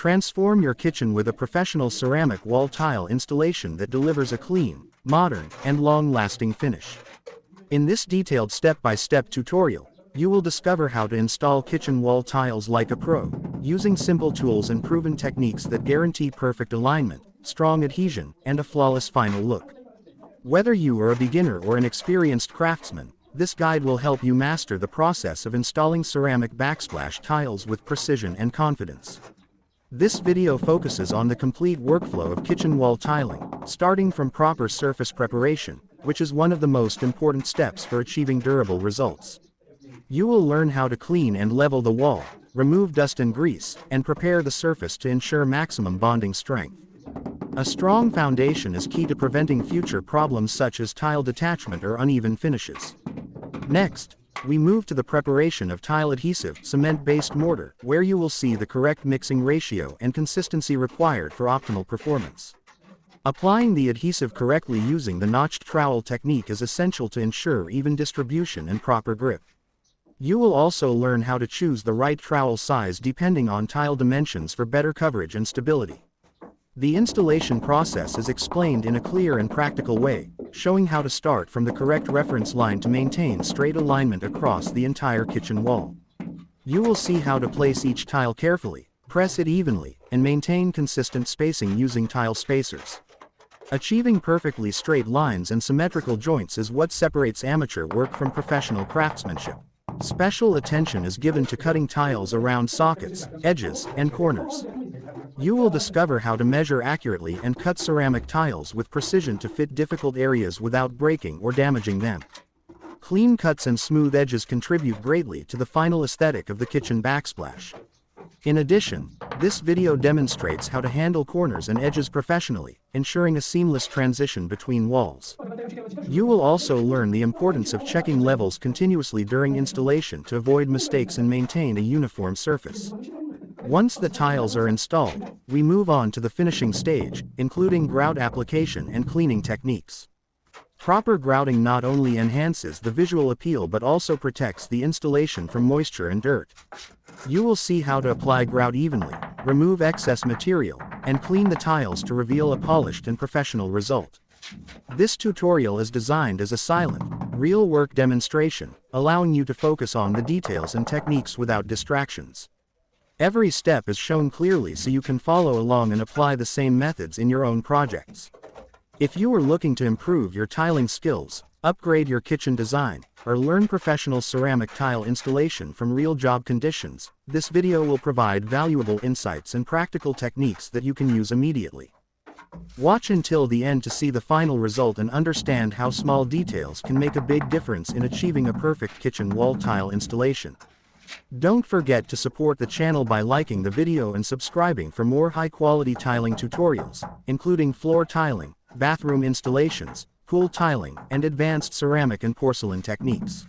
Transform your kitchen with a professional ceramic wall tile installation that delivers a clean, modern, and long-lasting finish. In this detailed step-by-step tutorial, you will discover how to install kitchen wall tiles like a pro, using simple tools and proven techniques that guarantee perfect alignment, strong adhesion, and a flawless final look. Whether you are a beginner or an experienced craftsman, this guide will help you master the process of installing ceramic backsplash tiles with precision and confidence. This video focuses on the complete workflow of kitchen wall tiling, starting from proper surface preparation, which is one of the most important steps for achieving durable results. You will learn how to clean and level the wall, remove dust and grease, and prepare the surface to ensure maximum bonding strength. A strong foundation is key to preventing future problems such as tile detachment or uneven finishes. Next, we move to the preparation of tile adhesive cement-based mortar, where you will see the correct mixing ratio and consistency required for optimal performance. Applying the adhesive correctly using the notched trowel technique is essential to ensure even distribution and proper grip. You will also learn how to choose the right trowel size depending on tile dimensions for better coverage and stability. The installation process is explained in a clear and practical way, showing how to start from the correct reference line to maintain straight alignment across the entire kitchen wall. You will see how to place each tile carefully, press it evenly, and maintain consistent spacing using tile spacers. Achieving perfectly straight lines and symmetrical joints is what separates amateur work from professional craftsmanship. Special attention is given to cutting tiles around sockets, edges, and corners. You will discover how to measure accurately and cut ceramic tiles with precision to fit difficult areas without breaking or damaging them. Clean cuts and smooth edges contribute greatly to the final aesthetic of the kitchen backsplash. In addition, this video demonstrates how to handle corners and edges professionally, ensuring a seamless transition between walls. You will also learn the importance of checking levels continuously during installation to avoid mistakes and maintain a uniform surface. Once the tiles are installed, we move on to the finishing stage, including grout application and cleaning techniques. Proper grouting not only enhances the visual appeal but also protects the installation from moisture and dirt. You will see how to apply grout evenly, remove excess material, and clean the tiles to reveal a polished and professional result. This tutorial is designed as a silent, real work demonstration, allowing you to focus on the details and techniques without distractions. Every step is shown clearly so you can follow along and apply the same methods in your own projects. If you are looking to improve your tiling skills, upgrade your kitchen design, or learn professional ceramic tile installation from real job conditions, this video will provide valuable insights and practical techniques that you can use immediately. Watch until the end to see the final result and understand how small details can make a big difference in achieving a perfect kitchen wall tile installation. Don't forget to support the channel by liking the video and subscribing for more high-quality tiling tutorials, including floor tiling, bathroom installations, pool tiling, and advanced ceramic and porcelain techniques.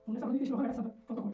Onde essa bandeira de